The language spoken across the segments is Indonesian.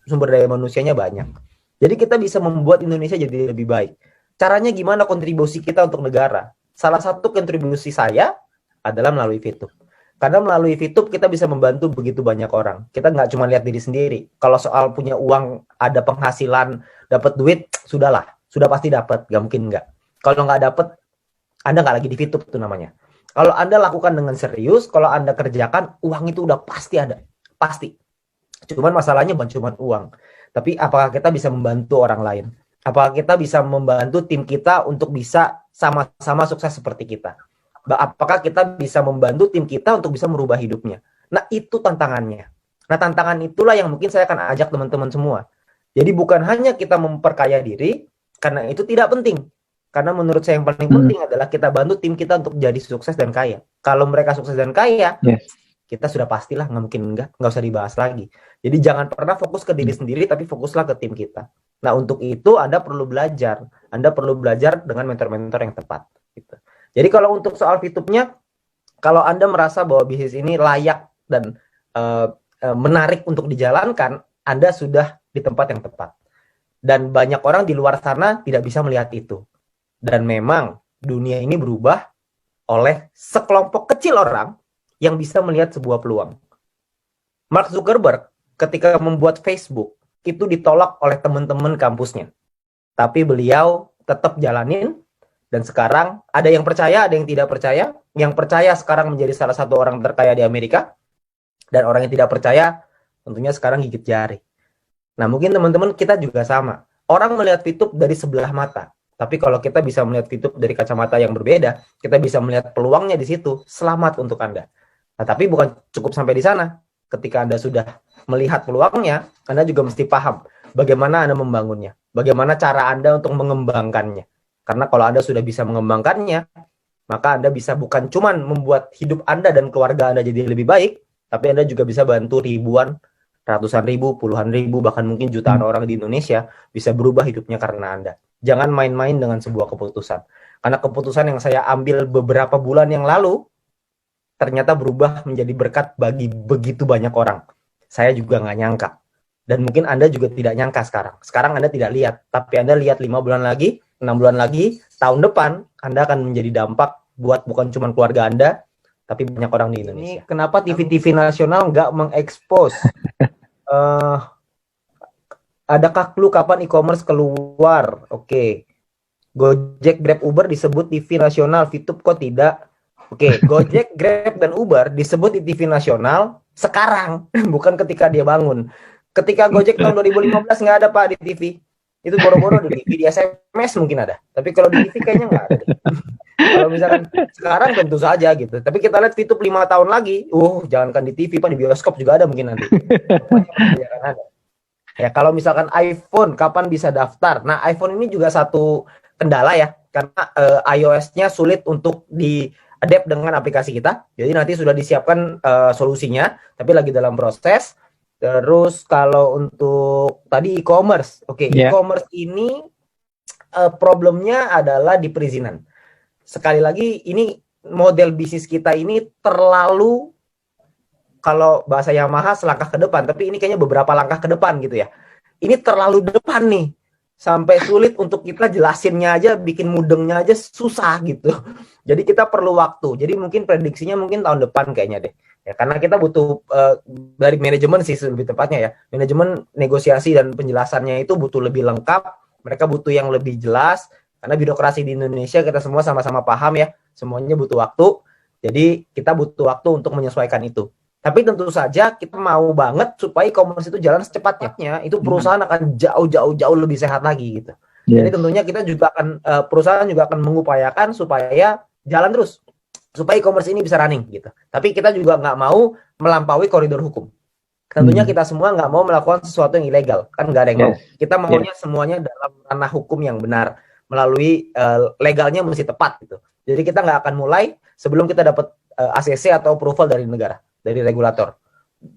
sumber daya manusianya banyak. Jadi kita bisa membuat Indonesia jadi lebih baik. Caranya gimana kontribusi kita untuk negara? Salah satu kontribusi saya adalah melalui VTube. Karena melalui VTube kita bisa membantu begitu banyak orang. Kita nggak cuma lihat diri sendiri. Kalau soal punya uang, ada penghasilan, dapat duit, sudahlah. Sudah pasti dapat, nggak mungkin nggak. Kalau nggak dapat, Anda nggak lagi di VTube itu namanya. Kalau Anda lakukan dengan serius, kalau Anda kerjakan, uang itu udah pasti ada. Pasti. Cuman masalahnya bukan cuma uang. Tapi apakah kita bisa membantu orang lain? Apakah kita bisa membantu tim kita untuk bisa sama-sama sukses seperti kita? Apakah kita bisa membantu tim kita untuk bisa merubah hidupnya? Nah, itu tantangannya. Nah, tantangan itulah yang mungkin saya akan ajak teman-teman semua. Jadi bukan hanya kita memperkaya diri, karena itu tidak penting. Karena menurut saya yang paling penting adalah kita bantu tim kita untuk jadi sukses dan kaya. Kalau mereka sukses dan kaya, kita sudah pastilah nggak mungkin nggak usah dibahas lagi. Jadi jangan pernah fokus ke diri sendiri, tapi fokuslah ke tim kita. Nah, untuk itu Anda perlu belajar. Anda perlu belajar dengan mentor-mentor yang tepat. Gitu. Jadi kalau untuk soal VTube-nya, kalau Anda merasa bahwa bisnis ini layak dan menarik untuk dijalankan, Anda sudah di tempat yang tepat. Dan banyak orang di luar sana tidak bisa melihat itu. Dan memang dunia ini berubah oleh sekelompok kecil orang yang bisa melihat sebuah peluang. Mark Zuckerberg ketika membuat Facebook itu ditolak oleh teman-teman kampusnya. Tapi beliau tetap jalanin dan sekarang ada yang percaya, ada yang tidak percaya. Yang percaya sekarang menjadi salah satu orang terkaya di Amerika dan orang yang tidak percaya tentunya sekarang gigit jari. Nah, mungkin teman-teman kita juga sama. Orang melihat VTube dari sebelah mata. Tapi kalau kita bisa melihat VTube dari kacamata yang berbeda, kita bisa melihat peluangnya di situ. Selamat untuk Anda. Nah, tapi bukan cukup sampai di sana. Ketika Anda sudah melihat peluangnya, Anda juga mesti paham bagaimana Anda membangunnya. Bagaimana cara Anda untuk mengembangkannya. Karena kalau Anda sudah bisa mengembangkannya, maka Anda bisa bukan cuma membuat hidup Anda dan keluarga Anda jadi lebih baik, tapi Anda juga bisa bantu ribuan, ratusan ribu, puluhan ribu, bahkan mungkin jutaan orang di Indonesia bisa berubah hidupnya karena Anda. Jangan main-main dengan sebuah keputusan. Karena keputusan yang saya ambil beberapa bulan yang lalu, ternyata berubah menjadi berkat bagi begitu banyak orang. Saya juga nggak nyangka. Dan mungkin Anda juga tidak nyangka sekarang. Sekarang Anda tidak lihat. Tapi Anda lihat 5 bulan lagi, 6 bulan lagi, tahun depan, Anda akan menjadi dampak buat bukan cuma keluarga Anda, tapi banyak orang di Indonesia. Ini kenapa TV-TV nasional nggak mengekspos? Adakah clue kapan e-commerce keluar? Oke. Gojek, Grab, Uber disebut TV nasional, VTube kok tidak? Oke, Gojek, Grab, dan Uber disebut di TV nasional sekarang, bukan ketika dia bangun. Ketika Gojek tahun 2015 nggak ada Pak di TV. Itu boro-boro di TV, di SMS mungkin ada. Tapi kalau di TV kayaknya nggak ada. Kalau misalkan sekarang tentu saja gitu. Tapi kita lihat VTube 5 tahun lagi, jangankan di TV, Pak, di bioskop juga ada mungkin nanti. Ada. Ya, kalau misalkan iPhone, kapan bisa daftar? Nah, iPhone ini juga satu kendala ya, karena iOS-nya sulit untuk di-adapt dengan aplikasi kita. Jadi nanti sudah disiapkan solusinya, tapi lagi dalam proses. Terus kalau untuk tadi e-commerce, e-commerce ini problemnya adalah di perizinan. Sekali lagi, ini model bisnis kita ini terlalu, kalau bahasa Yamaha selangkah ke depan, tapi ini kayaknya beberapa langkah ke depan gitu ya. Ini terlalu depan nih, sampai sulit untuk kita jelasinnya aja, bikin mudengnya aja susah gitu. Jadi kita perlu waktu. Jadi mungkin prediksinya mungkin tahun depan kayaknya deh. Ya, karena kita butuh dari manajemen sih lebih tepatnya ya. Manajemen negosiasi dan penjelasannya itu butuh lebih lengkap. Mereka butuh yang lebih jelas. Karena birokrasi di Indonesia kita semua sama-sama paham ya. Semuanya butuh waktu. Jadi kita butuh waktu untuk menyesuaikan itu. Tapi tentu saja kita mau banget supaya e-commerce itu jalan secepatnya. Itu perusahaan akan jauh lebih sehat lagi gitu. Jadi tentunya kita juga akan perusahaan juga akan mengupayakan supaya jalan terus, supaya e-commerce ini bisa running gitu. Tapi kita juga nggak mau melampaui koridor hukum. Tentunya kita semua nggak mau melakukan sesuatu yang ilegal, kan nggak ada yang mau. Kita maunya semuanya dalam ranah hukum yang benar, melalui legalnya mesti tepat gitu. Jadi kita nggak akan mulai sebelum kita dapat ACC atau approval dari negara, dari regulator.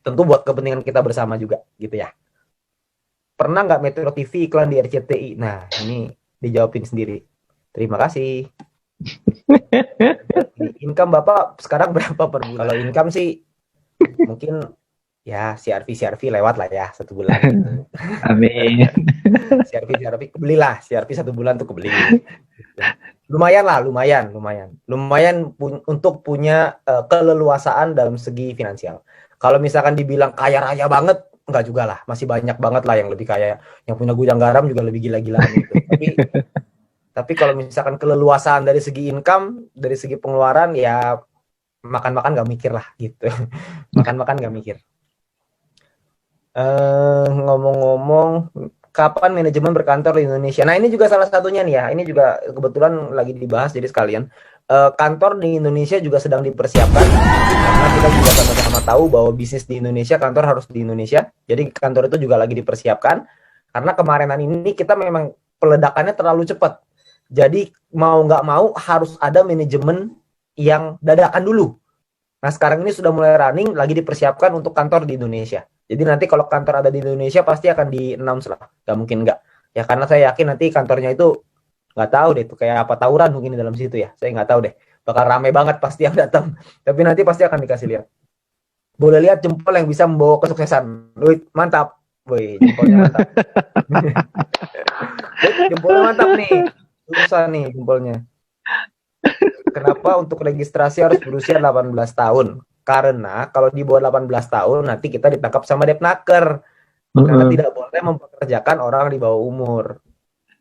Tentu buat kepentingan kita bersama juga gitu ya. Pernah nggak Metro TV iklan di RCTI? Nah, ini dijawabin sendiri. Terima kasih. Income Bapak sekarang berapa per bulan? Kalau income sih mungkin Ya, CRV lewat lah ya 1 bulan gitu. Amin. CRV kebelilah, CRV 1 bulan tuh kebeli. Gitu. Lumayan lah, lumayan untuk punya keleluasaan dalam segi finansial. Kalau misalkan dibilang kaya raya banget, enggak juga lah, masih banyak banget lah yang lebih kaya, yang punya gudang garam juga lebih gila-gilaan gitu. Tapi kalau misalkan keleluasaan dari segi income, dari segi pengeluaran, ya makan-makan nggak mikir lah gitu. Makan-makan nggak mikir. Ngomong-ngomong, kapan manajemen berkantor di Indonesia? Nah, ini juga salah satunya nih ya. Ini juga kebetulan lagi dibahas, jadi sekalian. Kantor di Indonesia juga sedang dipersiapkan karena kita juga sama-sama tahu bahwa bisnis di Indonesia, kantor harus di Indonesia. Jadi kantor itu juga lagi dipersiapkan karena kemarinan ini kita memang peledakannya terlalu cepat. Jadi mau nggak mau harus ada manajemen yang dadakan dulu. Nah, sekarang ini sudah mulai running, lagi dipersiapkan untuk kantor di Indonesia. Jadi nanti kalau kantor ada di Indonesia pasti akan di-announce lah. Gak mungkin nggak. Ya karena saya yakin nanti kantornya itu nggak tahu deh itu kayak apa, tawuran mungkin di dalam situ ya. Saya nggak tahu deh. Bakal rame banget pasti yang datang. Tapi nanti pasti akan dikasih lihat. Boleh lihat jempol yang bisa membawa kesuksesan. Wih, mantap. Wih, jempolnya mantap. Jempolnya mantap nih. Susah nih jempolnya. Kenapa untuk registrasi harus berusia 18 tahun? Karena kalau di bawah 18 tahun nanti kita ditangkap sama Depnaker. Karena tidak boleh mempekerjakan orang di bawah umur.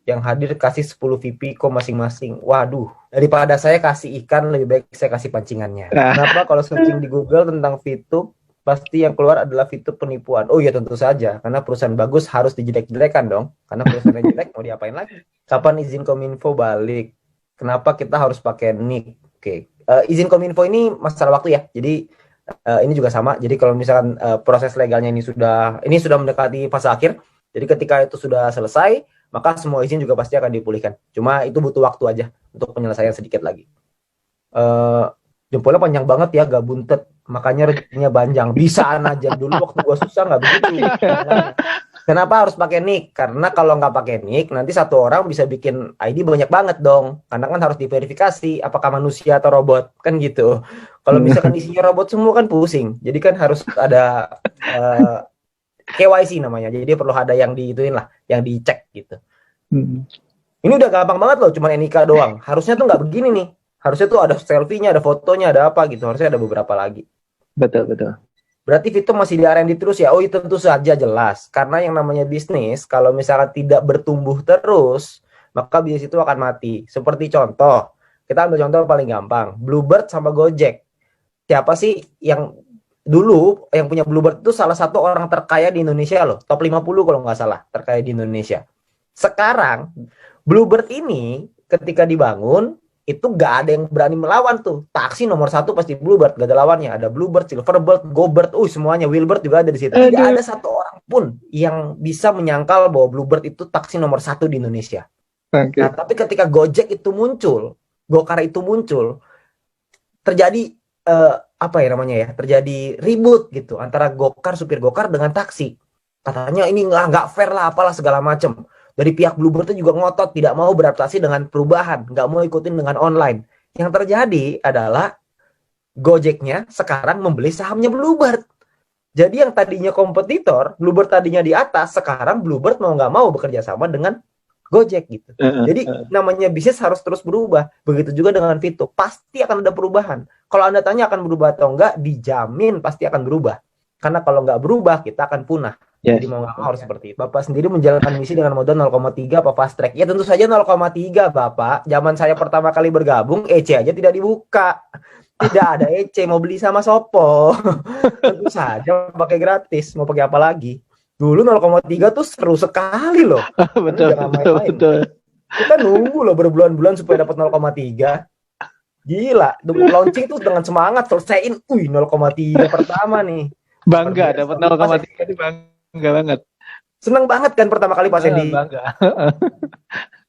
Yang hadir kasih 10 VP kok masing-masing. Waduh, daripada saya kasih ikan lebih baik saya kasih pancingannya. Kenapa kalau searching di Google tentang VTube pasti yang keluar adalah VTube penipuan? Oh iya tentu saja, karena perusahaan bagus harus dijelek-jelekan dong. Karena perusahaan yang jelek mau diapain lagi? Kapan izin Kominfo balik? Kenapa kita harus pakai NIK? Oke, izin Kominfo ini masalah waktu ya. Jadi ini juga sama. Jadi kalau misalkan proses legalnya ini sudah mendekati fase akhir. Jadi ketika itu sudah selesai, maka semua izin juga pasti akan dipulihkan. Cuma itu butuh waktu aja untuk penyelesaian sedikit lagi. Jempolnya panjang banget ya, gak buntet. Makanya rezekinya panjang. Bisaan aja dulu waktu gua susah nggak begitu. Kenapa harus pakai nick? Karena kalau nggak pakai nick, nanti satu orang bisa bikin ID banyak banget dong. Karena kan harus diverifikasi apakah manusia atau robot, kan gitu. Kalau misalkan isinya robot semua kan pusing. Jadi kan harus ada KYC namanya. Jadi perlu ada yang diituin lah, yang dicek gitu. Ini udah gampang banget loh, cuma NIK doang. Harusnya tuh nggak begini nih. Harusnya tuh ada selfie-nya, ada fotonya, ada apa gitu. Harusnya ada beberapa lagi. Betul. Berarti Vito masih di R&D terus ya? Oh, itu tentu saja jelas. Karena yang namanya bisnis, kalau misalkan tidak bertumbuh terus, maka bisnis itu akan mati. Seperti contoh, kita ambil contoh paling gampang. Bluebird sama Gojek. Siapa sih yang dulu yang punya Bluebird itu salah satu orang terkaya di Indonesia loh. Top 50 kalau nggak salah, terkaya di Indonesia. Sekarang, Bluebird ini ketika dibangun, itu gak ada yang berani melawan tuh. Taksi nomor 1 pasti Bluebird, gak ada lawannya. Ada Bluebird, Silverbird, GoBird, semuanya. Wheelbird juga ada di situ. Tidak ada satu orang pun yang bisa menyangkal bahwa Bluebird itu taksi nomor 1 di Indonesia. Nah, tapi ketika Gojek itu muncul, Gokar itu muncul, terjadi apa ya namanya ya? Terjadi ribut gitu antara Gokar, supir Gokar dengan taksi. Katanya ini nggak fair lah, apalah segala macam. Dari pihak Bluebird itu juga ngotot, tidak mau beradaptasi dengan perubahan, nggak mau ikutin dengan online. Yang terjadi adalah Gojeknya sekarang membeli sahamnya Bluebird. Jadi yang tadinya kompetitor, Bluebird tadinya di atas, sekarang Bluebird mau nggak mau bekerja sama dengan Gojek gitu. Jadi namanya bisnis harus terus berubah. Begitu juga dengan Vito, pasti akan ada perubahan. Kalau Anda tanya akan berubah atau enggak, dijamin pasti akan berubah. Karena kalau nggak berubah, kita akan punah. Yes. Jadi mau nggak mau harus seperti itu. Bapak sendiri menjalankan misi dengan modal 0,3 apa fast track? Ya tentu saja 0,3 Bapak. Zaman saya pertama kali bergabung, EC aja tidak dibuka. Tidak ada EC, mau beli sama Sopo. Tentu saja pakai gratis, mau pakai apa lagi? Dulu 0,3 tuh seru sekali loh. betul. Kita nunggu loh berbulan-bulan supaya dapat 0,3. Gila, launching tuh dengan semangat selesaiin, 0,3 pertama nih. Bangga dapat 0,3 ini bangga banget. Seneng banget kan pertama kali Pak Sandy. Bangga.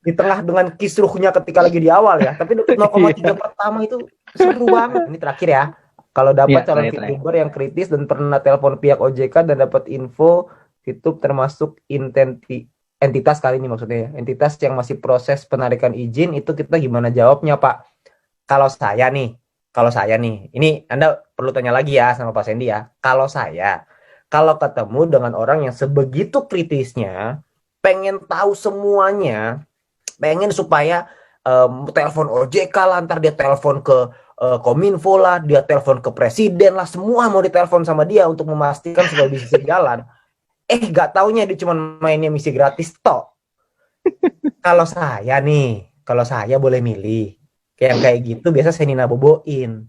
Di tengah dengan kisruhnya ketika lagi di awal ya, tapi 0,3 pertama itu seru banget. Ini terakhir ya. Kalau dapat calon VTuber yang kritis dan pernah telepon pihak OJK dan dapat info VTube termasuk entitas kali ini maksudnya ya. Entitas yang masih proses penarikan izin, itu kita gimana jawabnya Pak? Kalau saya nih, ini Anda perlu tanya lagi ya sama Pak Sandy ya. Kalau saya, Kalau ketemu dengan orang yang sebegitu kritisnya, pengen tahu semuanya, pengen supaya telepon OJK lah, ntar dia telepon ke Kominfo lah, dia telepon ke presiden lah, semua mau ditelepon sama dia untuk memastikan supaya bisnis jalan. Gak taunya dia cuma mainnya misi gratis toh. Kalau saya boleh milih, kayak gitu biasa saya Nina boboin,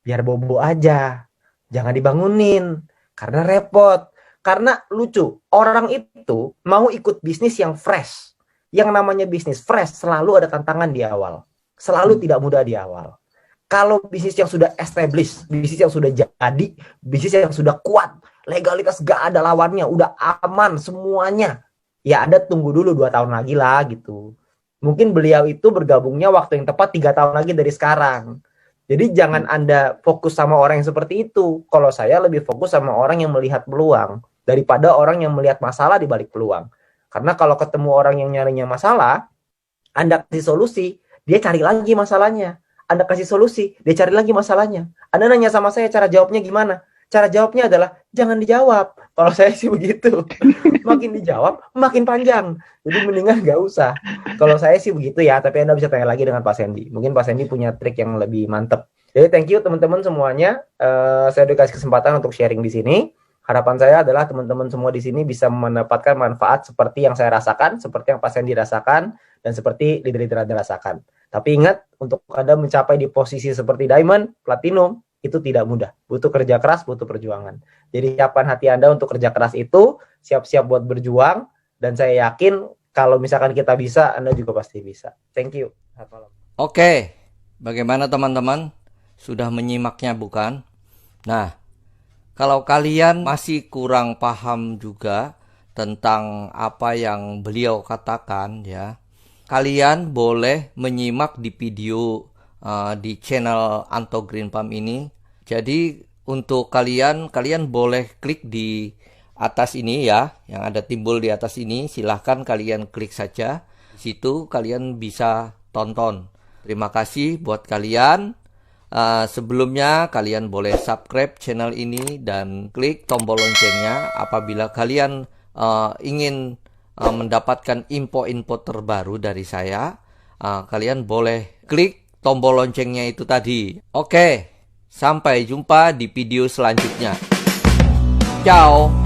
biar bobo aja, jangan dibangunin, karena repot, karena lucu, orang itu mau ikut bisnis yang fresh, yang namanya bisnis fresh selalu ada tantangan di awal, selalu tidak mudah di awal. Kalau bisnis yang sudah established, bisnis yang sudah jadi, bisnis yang sudah kuat, legalitas gak ada lawannya, udah aman semuanya, ya Anda tunggu dulu 2 tahun lagi lah gitu. Mungkin beliau itu bergabungnya waktu yang tepat 3 tahun lagi dari sekarang. Jadi jangan Anda fokus sama orang yang seperti itu. Kalau saya lebih fokus sama orang yang melihat peluang daripada orang yang melihat masalah di balik peluang. Karena kalau ketemu orang yang nyarinya masalah, Anda kasih solusi, dia cari lagi masalahnya. Anda kasih solusi, dia cari lagi masalahnya. Anda nanya sama saya cara jawabnya gimana? Cara jawabnya adalah jangan dijawab. Kalau saya sih begitu. Makin dijawab, makin panjang. Jadi mendingan nggak usah. Kalau saya sih begitu ya, tapi Anda bisa tanya lagi dengan Pak Sandy. Mungkin Pak Sandy punya trik yang lebih mantep. Jadi thank you teman-teman semuanya. Saya udah kasih kesempatan untuk sharing di sini. Harapan saya adalah teman-teman semua di sini bisa mendapatkan manfaat seperti yang saya rasakan, seperti yang Pak Sandy rasakan, dan seperti leader-leader Anda rasakan. Tapi ingat, untuk Anda mencapai di posisi seperti Diamond, Platinum, itu tidak mudah. Butuh kerja keras, butuh perjuangan. Jadi siapkan hati Anda untuk kerja keras itu, siap-siap buat berjuang, dan saya yakin kalau misalkan kita bisa, Anda juga pasti bisa. Thank you. Oke, bagaimana teman-teman? Sudah menyimaknya bukan? Nah, kalau kalian masih kurang paham juga tentang apa yang beliau katakan ya, kalian boleh menyimak di video di channel Anto Green Palm ini. Jadi untuk kalian boleh klik di atas ini ya, yang ada timbul di atas ini. Silahkan kalian klik saja. Di situ kalian bisa tonton. Terima kasih buat kalian. Sebelumnya kalian boleh subscribe channel ini dan klik tombol loncengnya apabila kalian ingin mendapatkan info-info terbaru dari saya. Kalian boleh klik tombol loncengnya itu tadi. Oke, sampai jumpa di video selanjutnya. Ciao.